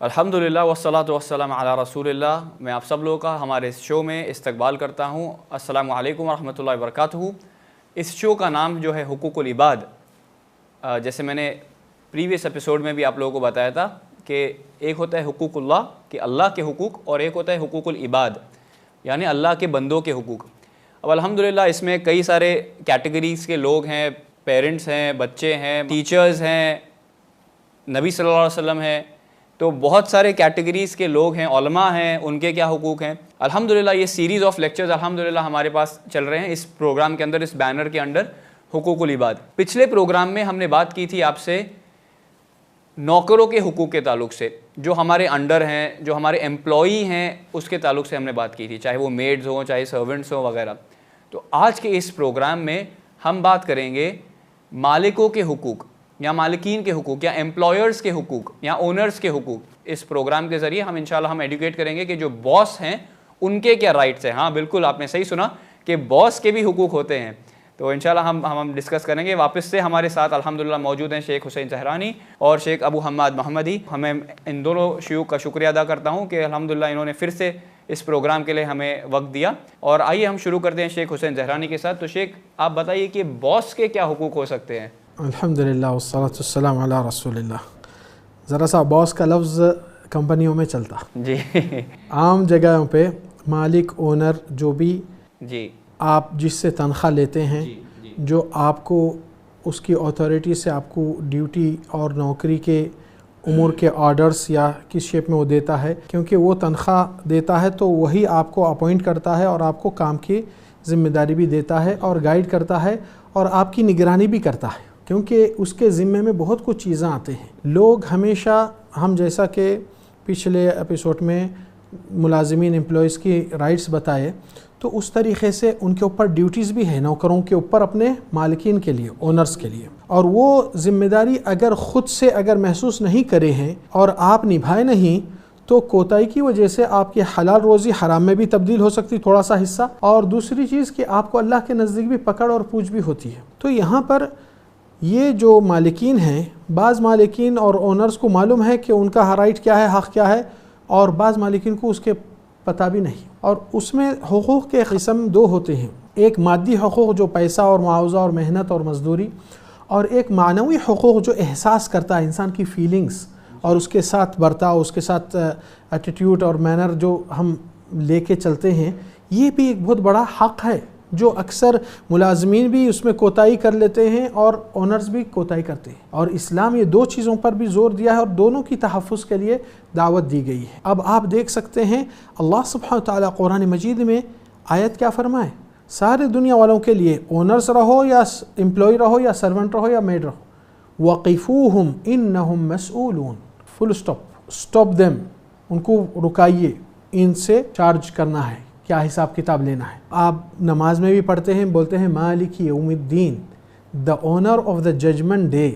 الحمدللہ والصلاۃ والسلام علی رسول اللہ۔ میں آپ سب لوگوں کا ہمارے اس شو میں استقبال کرتا ہوں۔ السلام علیکم ورحمۃ اللہ وبرکاتہ۔ اس شو کا نام جو ہے حقوق العباد، جیسے میں نے پریویس ایپیسوڈ میں بھی آپ لوگوں کو بتایا تھا کہ ایک ہوتا ہے حقوق اللہ کہ اللہ کے حقوق، اور ایک ہوتا ہے حقوق العباد یعنی اللہ کے بندوں کے حقوق۔ اب الحمدللہ اس میں کئی سارے کیٹیگریز کے لوگ ہیں، پیرنٹس ہیں، بچے ہیں، ٹیچرز ہیں، نبی صلی اللہ علیہ وسلم ہیں، تو بہت سارے کیٹیگریز کے لوگ ہیں، علماء ہیں، ان کے کیا حقوق ہیں۔ الحمدللہ یہ سیریز آف لیکچرز الحمدللہ ہمارے پاس چل رہے ہیں اس پروگرام کے اندر، اس بینر کے انڈر حقوق العباد۔ پچھلے پروگرام میں ہم نے بات کی تھی آپ سے نوکروں کے حقوق کے تعلق سے، جو ہمارے انڈر ہیں، جو ہمارے امپلائی ہیں، اس کے تعلق سے ہم نے بات کی تھی، چاہے وہ میڈز ہوں، چاہے سرونٹس ہوں وغیرہ۔ تو آج کے اس پروگرام میں ہم بات کریں گے مالکوں کے حقوق یا مالکین کے حقوق یا امپلائرز کے حقوق یا اونرز کے حقوق۔ اس پروگرام کے ذریعے انشاءاللہ ہم ایڈوکیٹ کریں گے کہ جو باس ہیں ان کے کیا رائٹس ہیں۔ ہاں بالکل آپ نے صحیح سنا کہ باس کے بھی حقوق ہوتے ہیں، تو انشاءاللہ ہم ڈسکس کریں گے۔ واپس سے ہمارے ساتھ الحمدللہ موجود ہیں شیخ حسین زہرانی اور شیخ ابو حماد محمدی۔ ہمیں ان دونوں شیوخ کا شکریہ ادا کرتا ہوں کہ الحمدللہ انہوں نے پھر سے اس پروگرام کے لیے ہمیں وقت دیا۔ اور آئیے ہم شروع کرتے ہیں شیخ حسین زہرانی کے ساتھ۔ تو شیخ آپ بتائیے کہ باس کے کیا حقوق ہو سکتے ہیں؟ الحمدللہ والصلاۃ والسلام علی رسول اللہ۔ ذرا سا باس کا لفظ کمپنیوں میں چلتا جی، عام جگہوں پہ مالک، اونر، جو بھی جی آپ جس سے تنخواہ لیتے ہیں، جو آپ کو اس کی اتھارٹی سے آپ کو ڈیوٹی اور نوکری کے امور کے آرڈرز یا کس شیپ میں وہ دیتا ہے، کیونکہ وہ تنخواہ دیتا ہے تو وہی آپ کو اپوائنٹ کرتا ہے اور آپ کو کام کی ذمہ داری بھی دیتا ہے اور گائیڈ کرتا ہے اور آپ کی نگرانی بھی کرتا ہے، کیونکہ اس کے ذمے میں بہت کچھ چیزیں آتے ہیں۔ لوگ ہمیشہ ہم جیسا کہ پچھلے ایپیسوڈ میں ملازمین امپلائیز کی رائٹس بتائے، تو اس طریقے سے ان کے اوپر ڈیوٹیز بھی ہیں نوکروں کے اوپر اپنے مالکین کے لیے، اونرز کے لیے، اور وہ ذمہ داری اگر خود سے اگر محسوس نہیں کرے ہیں اور آپ نبھائے نہیں تو کوتاہی کی وجہ سے آپ کی حلال روزی حرام میں بھی تبدیل ہو سکتی تھوڑا سا حصہ، اور دوسری چیز کہ آپ کو اللہ کے نزدیک بھی پکڑ اور پوچھ بھی ہوتی ہے۔ تو یہاں پر یہ جو مالکین ہیں، بعض مالکین اور اونرز کو معلوم ہے کہ ان کا رائٹ کیا ہے، حق کیا ہے، اور بعض مالکین کو اس کے پتہ بھی نہیں، اور اس میں حقوق کے قسم دو ہوتے ہیں، ایک مادی حقوق جو پیسہ اور معاوضہ اور محنت اور مزدوری، اور ایک معنوی حقوق جو احساس کرتا ہے انسان کی فیلنگز اور اس کے ساتھ برتاؤ، اس کے ساتھ ایٹیٹیوڈ اور مینر جو ہم لے کے چلتے ہیں۔ یہ بھی ایک بہت بڑا حق ہے جو اکثر ملازمین بھی اس میں کوتاہی کر لیتے ہیں اور اونرز بھی کوتاہی کرتے ہیں، اور اسلام یہ دو چیزوں پر بھی زور دیا ہے اور دونوں کی تحفظ کے لیے دعوت دی گئی ہے۔ اب آپ دیکھ سکتے ہیں اللہ سبحانہ وتعالی قرآن مجید میں آیت کیا فرمائے، سارے دنیا والوں کے لیے، اونرز رہو یا امپلائی رہو یا سرونٹ رہو یا میڈ رہو، وقفوہم انہم مسئولون، فل اسٹاپ دیم، ان کو رکائیے، ان سے چارج کرنا ہے، کیا حساب کتاب لینا ہے۔ آپ نماز میں بھی پڑھتے ہیں، بولتے ہیں مالک یوم الدین، the owner of the judgement day,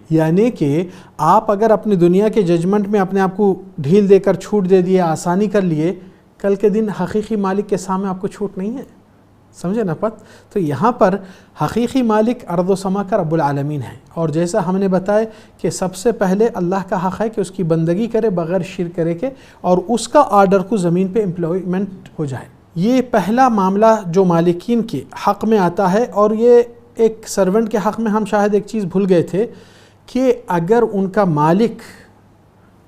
یعنی کہ آپ اگر اپنی دنیا کے ججمنٹ میں اپنے آپ کو ڈھیل دے کر چھوٹ دے دیے، آسانی کر لیے، کل کے دن حقیقی مالک کے سامنے آپ کو چھوٹ نہیں ہے، سمجھے نا پت؟ تو یہاں پر حقیقی مالک ارض و سما کا رب العالمین ہے، اور جیسا ہم نے بتایا کہ سب سے پہلے اللہ کا حق ہے کہ اس کی بندگی کرے بغیر شرک کرے کے، اور اس کا آرڈر کو زمین پہ امپلائمنٹ ہو جائے۔ یہ پہلا معاملہ جو مالکین کے حق میں آتا ہے، اور یہ ایک سرونٹ کے حق میں ہم شاید ایک چیز بھول گئے تھے کہ اگر ان کا مالک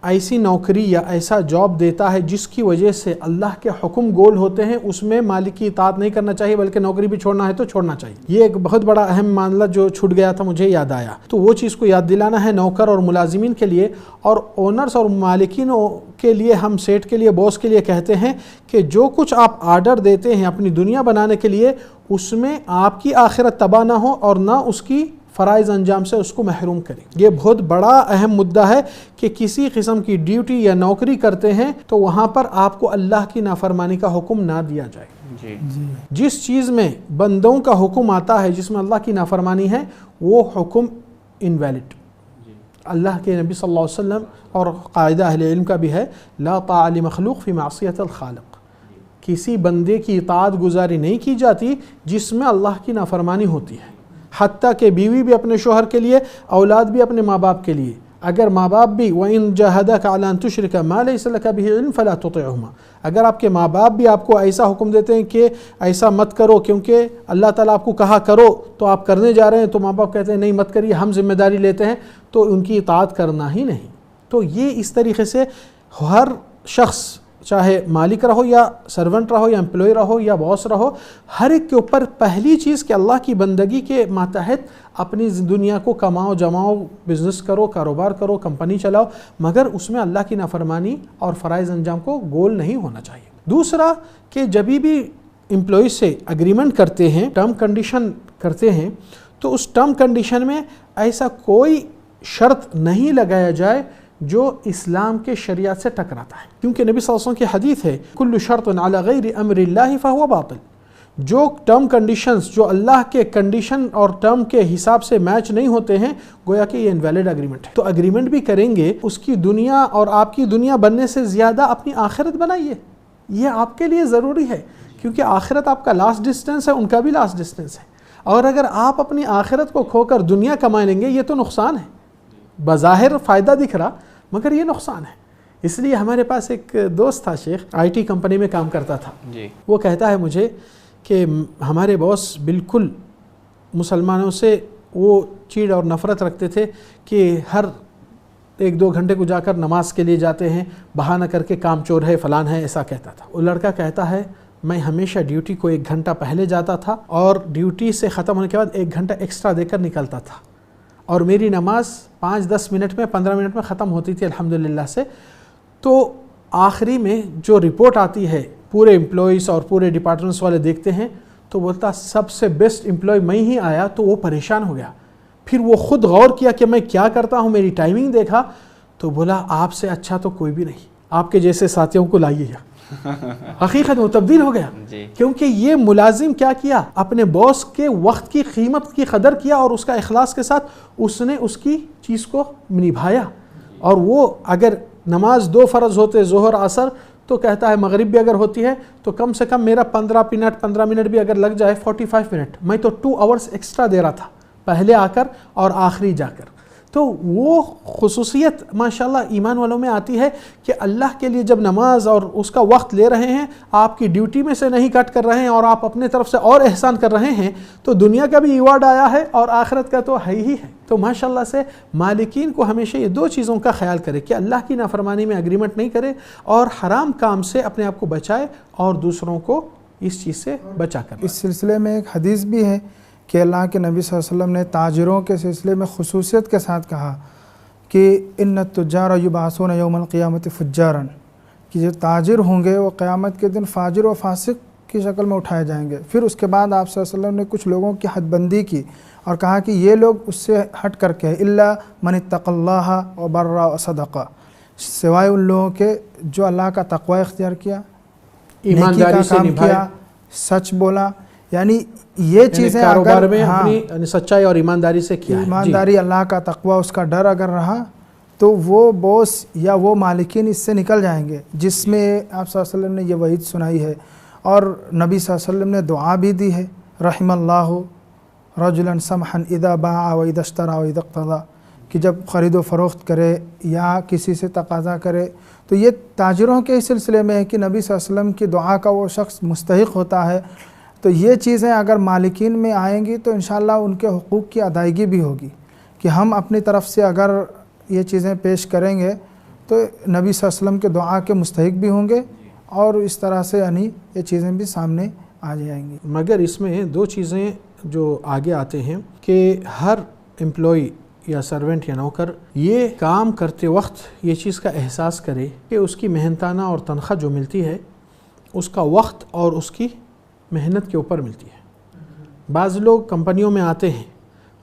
ایسی نوکری یا ایسا جاب دیتا ہے جس کی وجہ سے اللہ کے حکم گول ہوتے ہیں، اس میں مالک کی اطاعت نہیں کرنا چاہیے، بلکہ نوکری بھی چھوڑنا ہے تو چھوڑنا چاہیے۔ یہ ایک بہت بڑا اہم معاملہ جو چھوٹ گیا تھا، مجھے یاد آیا، تو وہ چیز کو یاد دلانا ہے نوکر اور ملازمین کے لیے، اور اونرز اور مالکین کے لیے، ہم سیٹ کے لیے، باس کے لیے کہتے ہیں کہ جو کچھ آپ آرڈر دیتے ہیں اپنی دنیا بنانے کے لیے، اس میں آپ کی آخرت تباہ نہ ہو اور نہ اس کی فرائض انجام سے اس کو محروم کریں۔ یہ بہت بڑا اہم مدعا ہے کہ کسی قسم کی ڈیوٹی یا نوکری کرتے ہیں تو وہاں پر آپ کو اللہ کی نافرمانی کا حکم نہ دیا جائے۔ جس چیز میں بندوں کا حکم آتا ہے، جس میں اللہ کی نافرمانی ہے، وہ حکم انویلڈ۔ اللہ کے نبی صلی اللہ علیہ وسلم اور قاعدہ اہل علم کا بھی ہے، لا طاعة لمخلوق فی معصیت الخالق، کسی بندے کی اطاعت گزاری نہیں کی جاتی جس میں اللہ کی نافرمانی ہوتی ہے، حتیٰ کہ بیوی بھی اپنے شوہر کے لیے، اولاد بھی اپنے ماں باپ کے لیے، اگر ماں باپ بھی وَإِن جَاهَدَاكَ عَلَىٰ أَن تُشْرِكَ مَا لَيْسَ لَكَ بِهِ عِلْمٌ فَلَا تُطِعْهُمَا، اگر آپ کے ماں باپ بھی آپ کو ایسا حکم دیتے ہیں کہ ایسا مت کرو کیونکہ اللہ تعالیٰ آپ کو کہا کرو تو آپ کرنے جا رہے ہیں، تو ماں باپ کہتے ہیں نہیں مت کریے، ہم ذمہ داری لیتے ہیں، تو ان کی اطاعت کرنا ہی نہیں۔ تو یہ اس طریقے سے ہر شخص چاہے مالک رہو یا سرونٹ رہو یا امپلائی رہو یا باس رہو، ہر ایک کے اوپر پہلی چیز کہ اللہ کی بندگی کے ماتحت اپنی دنیا کو کماؤ جماؤ، بزنس کرو، کاروبار کرو، کمپنی چلاؤ، مگر اس میں اللہ کی نافرمانی اور فرائض انجام کو گول نہیں ہونا چاہیے۔ دوسرا کہ جب بھی امپلائی سے اگریمنٹ کرتے ہیں، ٹرم کنڈیشن کرتے ہیں، تو اس ٹرم کنڈیشن میں ایسا کوئی شرط نہیں لگایا جائے جو اسلام کے شریعت سے ٹکراتا ہے، کیونکہ نبی صلی اللہ علیہ وسلم کی حدیث ہے کل شرط علی غیر امر اللہ فہو باطل، جو ٹرم کنڈیشنز جو اللہ کے کنڈیشن اور ٹرم کے حساب سے میچ نہیں ہوتے ہیں، گویا کہ یہ انویلڈ اگریمنٹ ہے۔ تو اگریمنٹ بھی کریں گے، اس کی دنیا اور آپ کی دنیا بننے سے زیادہ اپنی آخرت بنائیے، یہ آپ کے لیے ضروری ہے، کیونکہ آخرت آپ کا لاسٹ ڈسٹینس ہے، ان کا بھی لاسٹ ڈسٹینس ہے، اور اگر آپ اپنی آخرت کو کھو کر دنیا کما لیں گے یہ تو نقصان ہے، بظاہر فائدہ دکھ رہا مگر یہ نقصان ہے۔ اس لیے ہمارے پاس ایک دوست تھا شیخ، آئی ٹی کمپنی میں کام کرتا تھا، وہ کہتا ہے مجھے کہ ہمارے باس بالکل مسلمانوں سے وہ چیڑ اور نفرت رکھتے تھے کہ ہر 1-2 گھنٹے کو جا کر نماز کے لیے جاتے ہیں، بہانہ کر کے کام چور ہے فلان ہے، ایسا کہتا تھا۔ وہ لڑکا کہتا ہے میں ہمیشہ ڈیوٹی کو 1 گھنٹہ پہلے جاتا تھا اور ڈیوٹی سے ختم ہونے کے بعد 1 گھنٹہ ایکسٹرا دے کر نکلتا تھا، اور میری نماز 5-10 منٹ میں 15 منٹ میں ختم ہوتی تھی الحمدللہ سے۔ تو آخری میں جو رپورٹ آتی ہے پورے امپلائیز اور پورے ڈپارٹمنٹس والے دیکھتے ہیں تو بولتا سب سے بیسٹ امپلائی میں ہی آیا، تو وہ پریشان ہو گیا۔ پھر وہ خود غور کیا کہ میں کیا کرتا ہوں، میری ٹائمنگ دیکھا تو بولا آپ سے اچھا تو کوئی بھی نہیں، آپ کے جیسے ساتھیوں کو لائیے گا۔ حقیقت وہ تبدیل ہو گیا، کیونکہ یہ ملازم کیا کیا، اپنے باس کے وقت کی قیمت کی قدر کیا اور اس کا اخلاص کے ساتھ اس نے اس کی چیز کو نبھایا۔ اور وہ اگر نماز 2 فرض ہوتے ظہر عصر، تو کہتا ہے مغرب بھی اگر ہوتی ہے تو کم سے کم میرا 15 منٹ بھی اگر لگ جائے 45 منٹ، میں تو 2 آورز ایکسٹرا دے رہا تھا، پہلے آ کر اور آخری جا کر۔ تو وہ خصوصیت ماشاءاللہ ایمان والوں میں آتی ہے کہ اللہ کے لیے جب نماز اور اس کا وقت لے رہے ہیں، آپ کی ڈیوٹی میں سے نہیں کٹ کر رہے ہیں اور آپ اپنے طرف سے اور احسان کر رہے ہیں، تو دنیا کا بھی ایوارڈ آیا ہے اور آخرت کا تو ہے ہی ہے۔ تو ماشاءاللہ سے مالکین کو ہمیشہ یہ 2 چیزوں کا خیال کرے کہ اللہ کی نافرمانی میں اگریمنٹ نہیں کرے اور حرام کام سے اپنے آپ کو بچائے اور دوسروں کو اس چیز سے بچا کر۔ اس سلسلے میں ایک حدیث بھی ہے کہ اللہ کے نبی صلی اللہ علیہ وسلم نے تاجروں کے سلسلے میں خصوصیت کے ساتھ کہا کہ ان التجار یبعثون یوم القیامت فجارا، کہ جو تاجر ہوں گے وہ قیامت کے دن فاجر و فاسق کی شکل میں اٹھائے جائیں گے۔ پھر اس کے بعد آپ صلی اللہ علیہ وسلم نے کچھ لوگوں کی حد بندی کی اور کہا کہ یہ لوگ اس سے ہٹ کر کے الا من اتقى اللہ وبر وصدق، سوائے ان لوگوں کے جو اللہ کا تقوی اختیار کیا، ایمانداری سے کام کیا، سچ بولا، یعنی یہ چیزیں کاروبار میں اپنی سچائی اور ایمانداری سے کیا، ایمانداری، اللہ کا تقوی، اس کا ڈر اگر رہا تو وہ باس یا وہ مالکین اس سے نکل جائیں گے، جس میں آپ صلی اللہ علیہ وسلم نے یہ وعید سنائی ہے۔ اور نبی صلی اللہ علیہ وسلم نے دعا بھی دی ہے، رحم اللہ رجلا سمحا اذا باع و اذا اشترى و اذا اقتضى، کہ جب خرید و فروخت کرے یا کسی سے تقاضا کرے، تو یہ تاجروں کے سلسلے میں ہے کہ نبی صلی اللہ علیہ وسلم کی دعا کا وہ شخص مستحق ہوتا ہے۔ تو یہ چیزیں اگر مالکین میں آئیں گی تو انشاءاللہ ان کے حقوق کی ادائیگی بھی ہوگی، کہ ہم اپنی طرف سے اگر یہ چیزیں پیش کریں گے تو نبی صلی اللہ علیہ وسلم کے دعا کے مستحق بھی ہوں گے، اور اس طرح سے یعنی یہ چیزیں بھی سامنے آ جائیں گی۔ مگر اس میں 2 چیزیں جو آگے آتے ہیں کہ ہر امپلائی یا سرونٹ یا نوکر یہ کام کرتے وقت یہ چیز کا احساس کرے کہ اس کی محنتانہ اور تنخواہ جو ملتی ہے اس کا وقت اور اس کی محنت کے اوپر ملتی ہے۔ بعض لوگ کمپنیوں میں آتے ہیں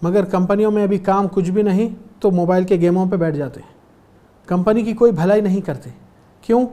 مگر کمپنیوں میں ابھی کام کچھ بھی نہیں تو موبائل کے گیموں پہ بیٹھ جاتے ہیں، کمپنی کی کوئی بھلائی نہیں کرتے۔ کیوں؟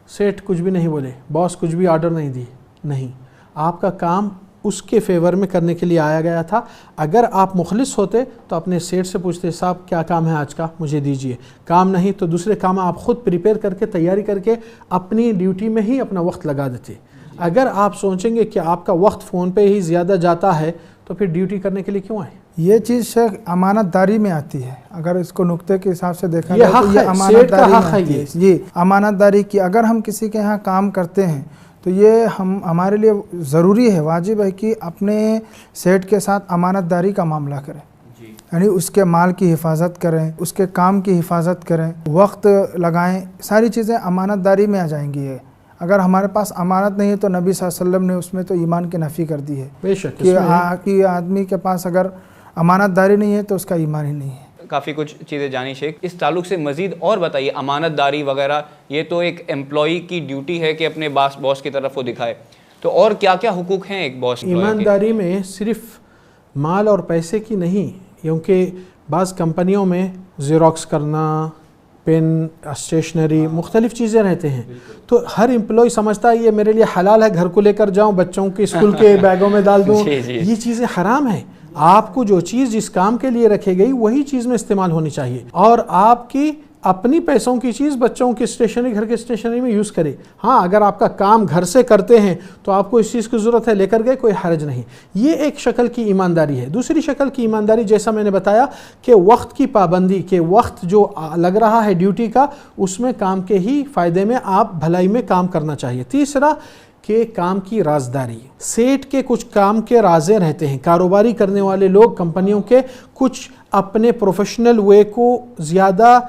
سیٹ کچھ بھی نہیں بولے، باس کچھ بھی آرڈر نہیں دی، نہیں، آپ کا کام اس کے فیور میں کرنے کے لیے آیا گیا تھا۔ اگر آپ مخلص ہوتے تو اپنے سیٹ سے پوچھتے صاحب کیا کام ہے آج کا، مجھے دیجئے، کام نہیں تو دوسرے کام آپ خود پریپیئر کر کے تیاری کر کے اپنی ڈیوٹی میں ہی اپنا وقت لگا دیتے۔ اگر آپ سوچیں گے کہ آپ کا وقت فون پہ ہی زیادہ جاتا ہے تو پھر ڈیوٹی کرنے کے لیے کیوں آئے؟ یہ چیز شیخ امانت داری میں آتی ہے. اگر اس کو نقطے کے حساب سے دیکھا یہ جائے تو حق یہ ہے، امانت سیٹ کا داری حق میں ہے آتی ہے. یہ. جی امانت داری کی اگر ہم کسی کے یہاں کام کرتے ہیں تو یہ ہمارے لیے ضروری ہے، واجب ہے کہ اپنے سیٹ کے ساتھ امانت داری کا معاملہ کریں. یعنی اس کے مال کی حفاظت کریں، اس کے کام کی حفاظت کریں، وقت لگائیں، ساری چیزیں امانت داری میں آ جائیں گی. اگر ہمارے پاس امانت نہیں ہے تو نبی صلی اللہ علیہ وسلم نے اس میں تو ایمان کی نفی کر دی ہے بے شک کہ آدمی کے پاس اگر امانت داری نہیں ہے تو اس کا ایمان ہی نہیں ہے. کافی کچھ چیزیں جانی شیخ. اس تعلق سے مزید اور بتائیے، امانت داری وغیرہ یہ تو ایک امپلائی کی ڈیوٹی ہے کہ اپنے باس کی طرف وہ دکھائے، تو اور کیا کیا حقوق ہیں ایک باس؟ ایمانداری میں صرف مال اور پیسے کی نہیں، کیونکہ بعض کمپنیوں میں زیروکس کرنا، پین، اسٹیشنری، مختلف چیزیں رہتے ہیں. تو ہر امپلائی سمجھتا ہے یہ میرے لیے حلال ہے، گھر کو لے کر جاؤں، بچوں کے اسکول کے بیگوں میں ڈال دوں. یہ چیزیں حرام ہیں. آپ کو جو چیز جس کام کے لیے رکھے گئی وہی چیز میں استعمال ہونی چاہیے، اور آپ کی اپنی پیسوں کی چیز بچوں کی اسٹیشنری، گھر کے اسٹیشنری میں یوز کرے. ہاں اگر آپ کا کام گھر سے کرتے ہیں تو آپ کو اس چیز کی ضرورت ہے، لے کر گئے، کوئی حرج نہیں. یہ ایک شکل کی ایمانداری ہے. دوسری شکل کی ایمانداری جیسا میں نے بتایا کہ وقت کی پابندی، کہ وقت جو لگ رہا ہے ڈیوٹی کا اس میں کام کے ہی فائدے میں آپ بھلائی میں کام کرنا چاہیے. تیسرا کہ کام کی رازداری. سیٹ کے کچھ کام کے رازیں رہتے ہیں. کاروباری کرنے والے لوگ کمپنیوں کے کچھ اپنے پروفیشنل وے کو زیادہ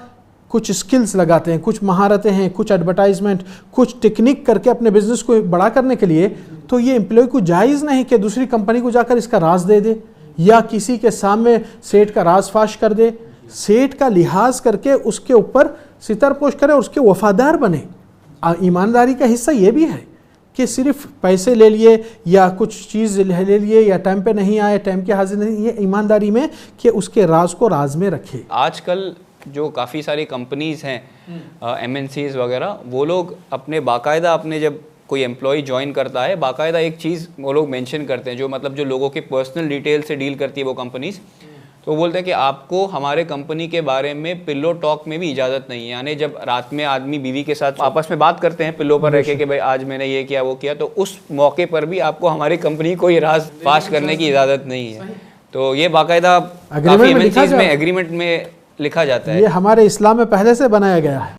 کچھ سکلز لگاتے ہیں، کچھ مہارتیں ہیں، کچھ ایڈورٹائزمنٹ، کچھ ٹیکنیک کر کے اپنے بزنس کو بڑا کرنے کے لیے. تو یہ امپلائی کو جائز نہیں کہ دوسری کمپنی کو جا کر اس کا راز دے دے یا کسی کے سامنے سیٹ کا راز فاش کر دے. سیٹ کا لحاظ کر کے اس کے اوپر ستر پوش کرے اور اس کے وفادار بنے. ایمانداری کا حصہ یہ بھی ہے کہ صرف پیسے لے لیے یا کچھ چیز لے لیے یا ٹائم پہ نہیں آئے، ٹائم کے حاضر نہیں. یہ ایمانداری میں کہ اس کے راز کو راز میں رکھے. آج کل جو کافی ساری کمپنیز ہیں، ایم این سیز وغیرہ، وہ لوگ اپنے باقاعدہ اپنے جب کوئی امپلائی جوائن کرتا ہے باقاعدہ ایک چیز وہ لوگ مینشن کرتے ہیں، جو مطلب جو لوگوں کے پرسنل ڈیٹیل سے ڈیل کرتی ہے وہ کمپنیز. تو وہ بولتے ہیں کہ آپ کو ہمارے کمپنی کے بارے میں پلو ٹاک میں بھی اجازت نہیں ہے. یعنی جب رات میں آدمی بیوی کے ساتھ آپس میں بات کرتے ہیں پلو پر رہ کے کہ بھائی آج میں نے یہ کیا وہ کیا، تو اس موقع پر بھی آپ کو ہماری کمپنی کو یہ راز فاش کرنے کی اجازت نہیں ہے. تو یہ باقاعدہ کافی ایمنسیز میں ایگریمنٹ میں لکھا جاتا ہے. یہ ہمارے اسلام میں پہلے سے بنایا گیا ہے،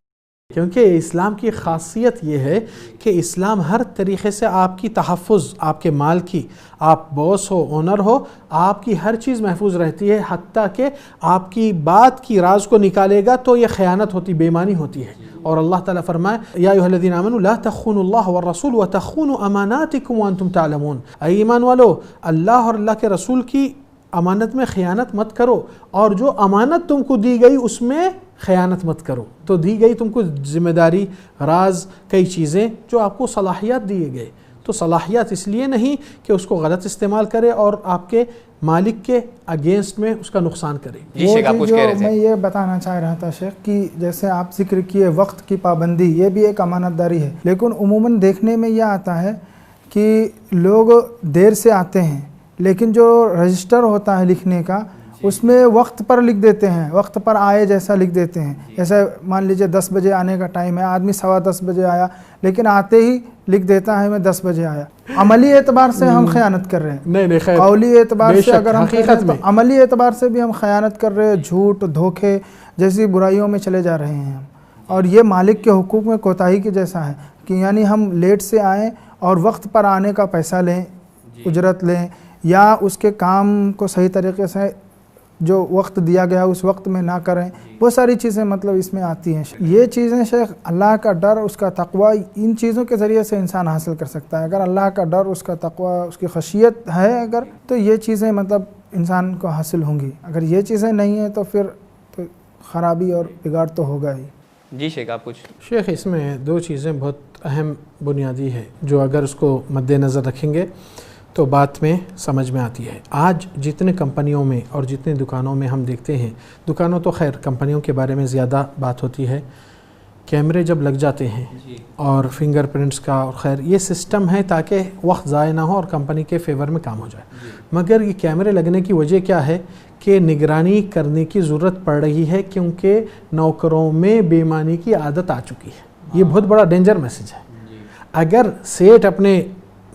کیونکہ اسلام کی خاصیت یہ ہے کہ اسلام ہر طریقے سے آپ کی تحفظ، آپ کے مال کی، آپ باس ہو، اونر ہو، آپ کی ہر چیز محفوظ رہتی ہے. حتیٰ کہ آپ کی بات کی راز کو نکالے گا تو یہ خیانت ہوتی، بے ایمانی ہوتی ہے. اور اللہ تعالیٰ فرمائے یا ایھا الذین آمنوا لا تخونوا اللہ والرسول وتخونوا اماناتکم وانتم تعلمون. اے ایمان والو، اللہ اور اللہ کے رسول کی امانت میں خیانت مت کرو، اور جو امانت تم کو دی گئی اس میں خیانت مت کرو. تو دی گئی تم کو ذمہ داری، راز، کئی چیزیں جو آپ کو صلاحیت دیے گئے. تو صلاحیت اس لیے نہیں کہ اس کو غلط استعمال کرے اور آپ کے مالک کے اگینسٹ میں اس کا نقصان کرے. جی شیخ، آپ کچھ کہہ رہے تھے. میں یہ بتانا چاہ رہا تھا شیخ کہ جیسے آپ ذکر کیے وقت کی پابندی، یہ بھی ایک امانت داری ہے. لیکن عموماً دیکھنے میں یہ آتا ہے کہ لوگ دیر سے آتے ہیں، لیکن جو رجسٹر ہوتا ہے لکھنے کا اس میں وقت پر لکھ دیتے ہیں، وقت پر آئے جیسا لکھ دیتے ہیں. جیسے مان لیجئے 10 بجے آنے کا ٹائم ہے، آدمی 10:15 بجے آیا، لیکن آتے ہی لکھ دیتا ہے میں 10 بجے آیا. عملی اعتبار سے ہم خیانت کر رہے ہیں. نہیں خیر، قولی اعتبار سے اگر ہم حقیقت میں عملی اعتبار سے بھی ہم خیانت کر رہے ہیں، جھوٹ، دھوکے جیسی برائیوں میں چلے جا رہے ہیں. اور یہ مالک کے حقوق میں کوتاہی کے جیسا ہے کہ یعنی ہم لیٹ سے آئیں اور وقت پر آنے کا پیسہ لیں، اجرت لیں، یا اس کے کام کو صحیح طریقے سے جو وقت دیا گیا اس وقت میں نہ کریں. وہ ساری چیزیں مطلب اس میں آتی ہیں. یہ چیزیں شیخ اللہ کا ڈر، اس کا تقوی، ان چیزوں کے ذریعے سے انسان حاصل کر سکتا ہے. اگر اللہ کا ڈر، اس کا تقوی، اس کی خشیت ہے اگر، تو یہ چیزیں مطلب انسان کو حاصل ہوں گی. اگر یہ چیزیں نہیں ہیں تو پھر تو خرابی اور بگاڑ تو ہوگا ہی. جی شیخ، آپ کچھ. شیخ اس میں دو چیزیں بہت اہم بنیادی ہے جو اگر اس کو مد نظر رکھیں گے تو بات میں سمجھ میں آتی ہے. آج جتنے کمپنیوں میں اور جتنے دکانوں میں ہم دیکھتے ہیں، دکانوں تو خیر کمپنیوں کے بارے میں زیادہ بات ہوتی ہے، کیمرے جب لگ جاتے ہیں اور فنگر پرنٹس کا، اور خیر یہ سسٹم ہے تاکہ وقت ضائع نہ ہو اور کمپنی کے فیور میں کام ہو جائے. مگر یہ کیمرے لگنے کی وجہ کیا ہے کہ نگرانی کرنے کی ضرورت پڑ رہی ہے، کیونکہ نوکروں میں بے ایمانی کی عادت آ چکی ہے. یہ بہت بڑا ڈینجر میسج ہے. اگر سیٹ اپنے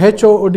HOD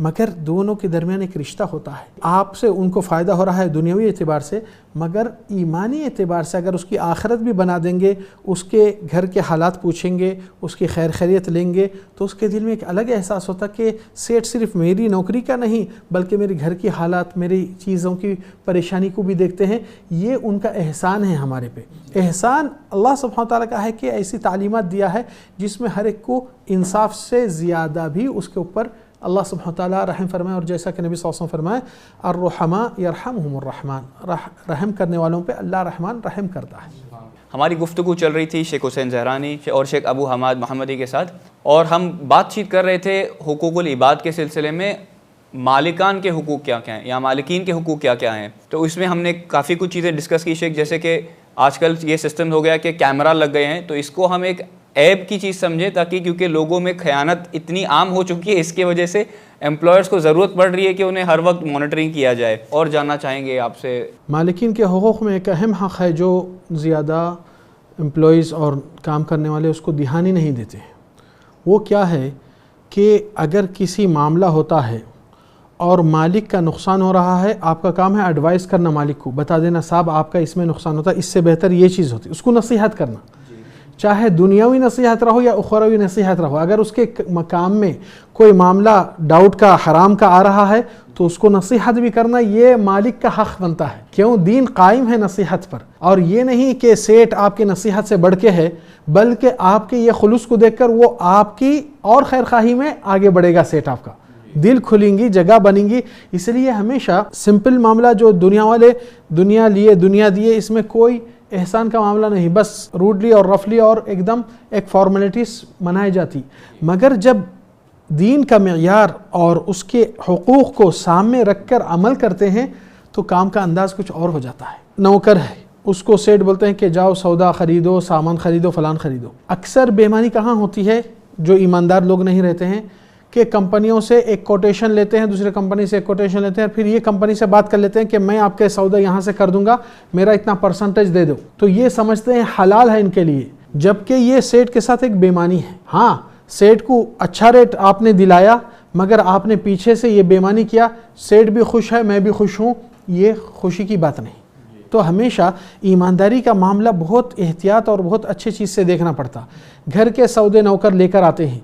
مگر دونوں کے درمیان ایک رشتہ ہوتا ہے. آپ سے ان کو فائدہ ہو رہا ہے دنیاوی اعتبار سے، مگر ایمانی اعتبار سے اگر اس کی آخرت بھی بنا دیں گے، اس کے گھر کے حالات پوچھیں گے، اس کی خیر خیریت لیں گے، تو اس کے دل میں ایک الگ احساس ہوتا کہ سیٹ صرف میری نوکری کا نہیں بلکہ میرے گھر کی حالات، میری چیزوں کی پریشانی کو بھی دیکھتے ہیں. یہ ان کا احسان ہے ہمارے پہ. احسان اللہ سبحانہ تعالیٰ کا ہے کہ ایسی تعلیمات دیا ہے جس میں ہر ایک کو انصاف سے زیادہ بھی اس کے اوپر اللہ سبحانہ تعالیٰ رحم فرمائے. اور جیسا کہ نبی صلی اللہ علیہ وسلم فرمائے الرحماء یرحمہم الرحمن، رحم کرنے والوں پہ اللہ رحمان رحم کرتا ہے. ہماری گفتگو چل رہی تھی شیخ حسین زہرانی اور شیخ ابو حماد محمدی کے ساتھ، اور ہم بات چیت کر رہے تھے حقوق العباد کے سلسلے میں مالکان کے حقوق کیا کیا ہیں یا مالکین کے حقوق کیا کیا ہیں. تو اس میں ہم نے کافی کچھ چیزیں ڈسکس کی شیخ، جیسے کہ آج کل یہ سسٹم ہو گیا کہ کیمرہ لگ گئے ہیں، تو اس کو ہم ایک عیب کی چیز سمجھے، تاکہ کیونکہ لوگوں میں خیانت اتنی عام ہو چکی ہے، اس کی وجہ سے امپلائرز کو ضرورت پڑ رہی ہے کہ انہیں ہر وقت مانیٹرنگ کیا جائے. اور جاننا چاہیں گے آپ سے مالکین کے حقوق میں ایک اہم حق ہے جو زیادہ امپلائیز اور کام کرنے والے اس کو دھیان ہی نہیں دیتے. وہ کیا ہے کہ اگر کسی معاملہ ہوتا ہے اور مالک کا نقصان ہو رہا ہے، آپ کا کام ہے ایڈوائز کرنا، مالک کو بتا دینا صاحب آپ کا اس میں نقصان ہوتا ہے، اس سے بہتر یہ چیز ہوتی ہے، اس کو نصیحت کرنا. چاہے دنیاوی نصیحت رہو یا اخروی نصیحت رہو، اگر اس کے کام میں کوئی معاملہ ڈاؤٹ کا، حرام کا آ رہا ہے تو اس کو نصیحت بھی کرنا، یہ مالک کا حق بنتا ہے. کیوں؟ دین قائم ہے نصیحت پر. اور یہ نہیں کہ سیٹ آپ کی نصیحت سے بڑھ کے ہے، بلکہ آپ کے یہ خلوص کو دیکھ کر وہ آپ کی اور خیر خواہی میں آگے بڑھے گا. سیٹ آپ کا دل کھلیں گی، جگہ بنیں گی. اس لیے ہمیشہ سمپل معاملہ جو دنیا والے دنیا لیے دنیا دیے، اس میں کوئی احسان کا معاملہ نہیں، بس روڈلی اور رفلی اور ایک دم ایک فارمیلٹیز منائی جاتی. مگر جب دین کا معیار اور اس کے حقوق کو سامنے رکھ کر عمل کرتے ہیں تو کام کا انداز کچھ اور ہو جاتا ہے. نوکر ہے، اس کو سیٹ بولتے ہیں کہ جاؤ سودا خریدو، سامان خریدو، فلان خریدو. اکثر بے ایمانی کہاں ہوتی ہے؟ جو ایماندار لوگ نہیں رہتے ہیں کہ کمپنیوں سے ایک کوٹیشن لیتے ہیں، دوسرے کمپنی سے ایک کوٹیشن لیتے ہیں، پھر یہ کمپنی سے بات کر لیتے ہیں کہ میں آپ کے سودا یہاں سے کر دوں گا، میرا اتنا پرسنٹیج دے دو. تو یہ سمجھتے ہیں حلال ہے ان کے لیے، جبکہ یہ سیٹ کے ساتھ ایک بے ایمانی ہے. ہاں سیٹ کو اچھا ریٹ آپ نے دلایا، مگر آپ نے پیچھے سے یہ بے ایمانی کیا، سیٹ بھی خوش ہے، میں بھی خوش ہوں، یہ خوشی کی بات نہیں. تو ہمیشہ ایمانداری کا معاملہ بہت احتیاط اور بہت اچھے چیز سے دیکھنا پڑتا. گھر کے سودے نوکر لے کر آتے ہیں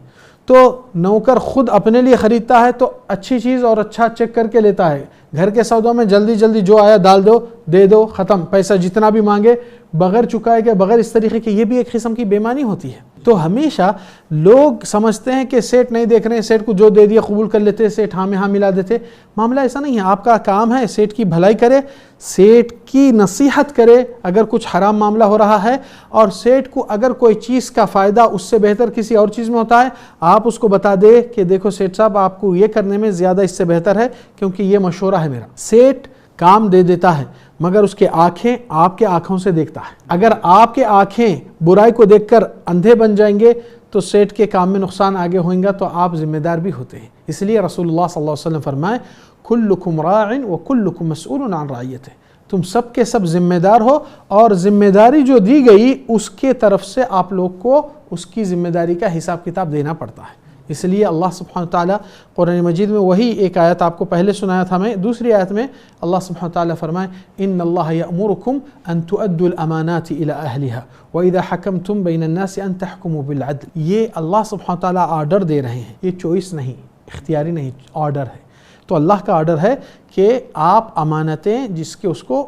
تو نوکر خود اپنے لیے خریدتا ہے تو اچھی چیز اور اچھا چیک کر کے لیتا ہے. گھر کے سودوں میں جلدی جلدی جو آیا ڈال دو، دے دو، ختم. پیسہ جتنا بھی مانگے بغیر چکائے کے، بغیر اس طریقے کی، یہ بھی ایک قسم کی بے ایمانی ہوتی ہے. تو ہمیشہ لوگ سمجھتے ہیں کہ سیٹ نہیں دیکھ رہے ہیں، سیٹ کو جو دے دیا قبول کر لیتے، سیٹ ہاں میں ہاں ملا دیتے. معاملہ ایسا نہیں ہے. آپ کا کام ہے سیٹ کی بھلائی کرے، سیٹ کی نصیحت کرے اگر کچھ حرام معاملہ ہو رہا ہے، اور سیٹ کو اگر کوئی چیز کا فائدہ اس سے بہتر کسی اور چیز میں ہوتا ہے، آپ اس کو بتا دے کہ دیکھو سیٹ صاحب آپ کو یہ کرنے میں زیادہ اس سے بہتر ہے کیونکہ یہ مشورہ ہے میرا. سیٹ کام دے دیتا ہے مگر اس کے آنکھیں آپ کے آنکھوں سے دیکھتا ہے. اگر آپ کے آنکھیں برائی کو دیکھ کر اندھے بن جائیں گے تو سیٹ کے کام میں نقصان آگے ہوئیں گا، تو آپ ذمہ دار بھی ہوتے ہیں. اس لیے رسول اللہ صلی اللہ علیہ وسلم فرمائے کلکم راع وکلکم مسئول عن رعیتہ، تم سب کے سب ذمہ دار ہو، اور ذمہ داری جو دی گئی اس کے طرف سے آپ لوگ کو اس کی ذمہ داری کا حساب کتاب دینا پڑتا ہے. اس لیے اللہ سبحانہ تعالیٰ قرآن مجید میں وہی ایک آیت آپ کو پہلے سنایا تھا میں، دوسری آیت میں اللہ سبحانہ تعالیٰ فرمائے ان اللہ یأمرکم ان تؤدوا الامانات الى اہلها واذا حکمتم بین الناس ان تحکموا بالعدل. یہ اللہ سبحانہ تعالیٰ آرڈر دے رہے ہیں، یہ چوائس نہیں، اختیاری نہیں، آرڈر ہے. تو اللہ کا آرڈر ہے کہ آپ امانتیں جس کے اس کو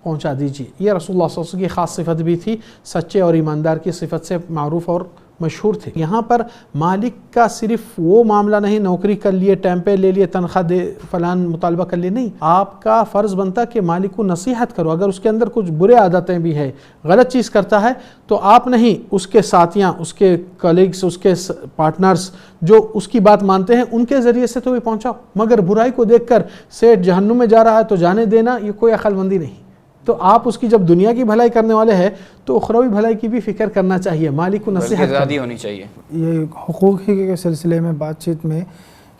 پہنچا دیجیے. یہ رسول اللہ صلی اللہ علیہ وسلم کی خاص صفت بھی تھی، سچے اور ایماندار کی صفت سے معروف اور مشہور تھے. یہاں پر مالک کا صرف وہ معاملہ نہیں، نوکری کر لیے، ٹائم پہ لے لیے، تنخواہ دے، فلان مطالبہ کر لیے، نہیں. آپ کا فرض بنتا کہ مالک کو نصیحت کرو. اگر اس کے اندر کچھ برے عادتیں بھی ہے، غلط چیز کرتا ہے، تو آپ نہیں، اس کے ساتھیاں، اس کے کلیگز، اس کے پارٹنرز جو اس کی بات مانتے ہیں ان کے ذریعے سے تو بھی پہنچاؤ. مگر برائی کو دیکھ کر سیٹ جہنم میں جا رہا ہے تو جانے دینا، یہ کوئی عقل مندی نہیں. تو آپ اس کی جب دنیا کی بھلائی کرنے والے ہیں تو اخروی بھلائی کی بھی فکر کرنا چاہیے، مالک کو نصیحت ہونی چاہیے. یہ حقوق کے سلسلے میں بات چیت میں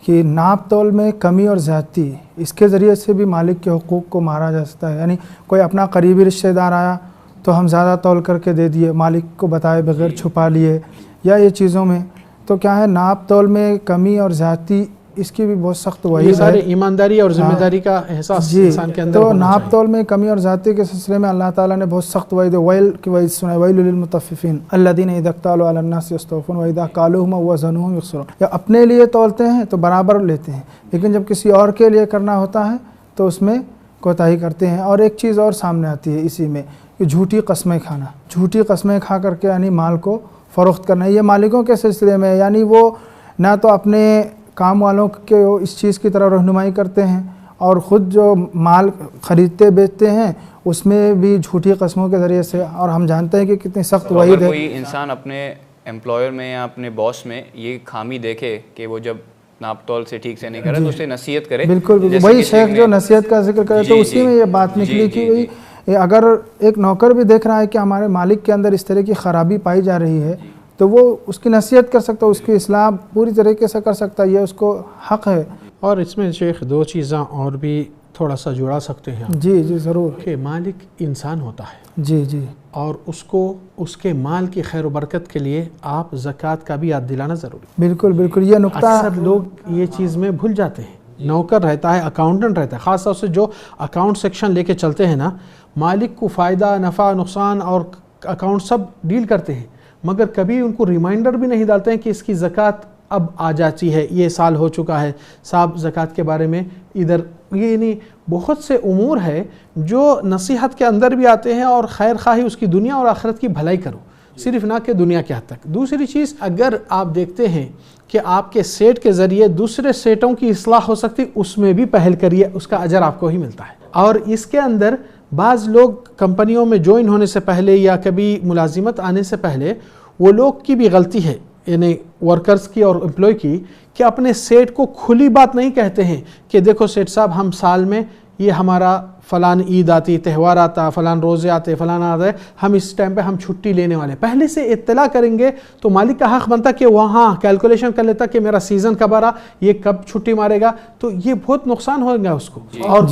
کہ ناپ تول میں کمی اور زیادتی، اس کے ذریعے سے بھی مالک کے حقوق کو مارا جا سکتا ہے. یعنی کوئی اپنا قریبی رشتہ دار آیا تو ہم زیادہ تول کر کے دے دیے، مالک کو بتائے بغیر چھپا لیے، یا یہ چیزوں میں تو کیا ہے، ناپ تول میں کمی اور زیادتی اس کی بھی بہت سخت یہ وعید ہے. سارے ایمانداری اور ذمہ داری کا احساس جی انسان کے اندر تو ہونا ناپ چاہیے. تول میں کمی اور زیادتی کے سلسلے میں اللہ تعالیٰ نے بہت سخت وعید ویل کی وعید سنائی. ویل للمطففین الذین اذا اکتالوا علی الناس یستوفون واذا کالوہم وزنوہم یخسرون. یا اپنے لیے تولتے ہیں تو برابر لیتے ہیں، لیکن جب کسی اور کے لیے کرنا ہوتا ہے تو اس میں کوتاہی کرتے ہیں. اور ایک چیز اور سامنے آتی ہے اسی میں کہ جھوٹی قسمیں کھانا، جھوٹی قسمیں کھا کر کے یعنی مال کو فروخت کرنا. یہ مالکوں کے سلسلے میں یعنی وہ نہ تو اپنے کام والوں کے اس چیز کی طرف رہنمائی کرتے ہیں اور خود جو مال خریدتے بیچتے ہیں اس میں بھی جھوٹی قسموں کے ذریعے سے. اور ہم جانتے ہیں کہ کتنی سخت وعید ہے. کوئی انسان اپنے امپلائر میں یا اپنے باس میں یہ خامی دیکھے کہ وہ جب ناپ تول سے ٹھیک سے نہیں کرے تو اسے نصیحت کرے. بالکل وہی شیخ جو نصیحت کا ذکر کرے تو اسی میں یہ بات نکلی کہ اگر ایک نوکر بھی دیکھ رہا ہے کہ ہمارے مالک کے اندر اس طرح کی خرابی پائی جا رہی ہے تو وہ اس کی نصیحت کر سکتا ہے، اس کی اصلاح پوری طریقے سے کر سکتا ہے، یہ اس کو حق ہے. اور اس میں شیخ دو چیزاں اور بھی تھوڑا سا جڑا سکتے ہیں جی جی ضرور. کہ مالک انسان ہوتا ہے جی جی اور اس کو اس کے مال کی خیر و برکت کے لیے آپ زکوٰۃ کا بھی یاد دلانا ضروری. بالکل بالکل یہ نقطہ اکثر لوگ یہ چیز میں بھول جاتے ہیں. نوکر رہتا ہے، اکاؤنٹنٹ رہتا ہے، خاص طور سے جو اکاؤنٹ سیکشن لے کے چلتے ہیں نا، مالک کو فائدہ نفع نقصان اور اکاؤنٹ سب ڈیل کرتے ہیں، مگر کبھی ان کو ریمائنڈر بھی نہیں ڈالتے ہیں کہ اس کی زکوٰۃ اب آ جاتی ہے، یہ سال ہو چکا ہے صاحب زکوٰۃ کے بارے میں ادھر. یہ یعنی بہت سے امور ہے جو نصیحت کے اندر بھی آتے ہیں اور خیر خواہی اس کی دنیا اور آخرت کی بھلائی کرو، صرف نہ کہ دنیا کے حد تک. دوسری چیز، اگر آپ دیکھتے ہیں کہ آپ کے سیٹ کے ذریعے دوسرے سیٹوں کی اصلاح ہو سکتی، اس میں بھی پہل کریے، اس کا اجر آپ کو ہی ملتا ہے. اور اس کے اندر بعض لوگ کمپنیوں میں جوائن ہونے سے پہلے یا کبھی ملازمت آنے سے پہلے وہ لوگ کی بھی غلطی ہے، یعنی ورکرز کی اور امپلائی کی، کہ اپنے سیٹ کو کھلی بات نہیں کہتے ہیں کہ دیکھو سیٹ صاحب ہم سال میں یہ ہمارا فلان عید آتی، تہوار آتا، فلان روزے آتے، فلان آتا ہے، ہم اس ٹائم پہ ہم چھٹی لینے والے. پہلے سے اطلاع کریں گے تو مالک کا حق بنتا کہ وہاں کیلکولیشن کر لیتا کہ میرا سیزن کب آ رہا، یہ کب چھٹی مارے گا. تو یہ بہت نقصان ہوگا اس کو. اور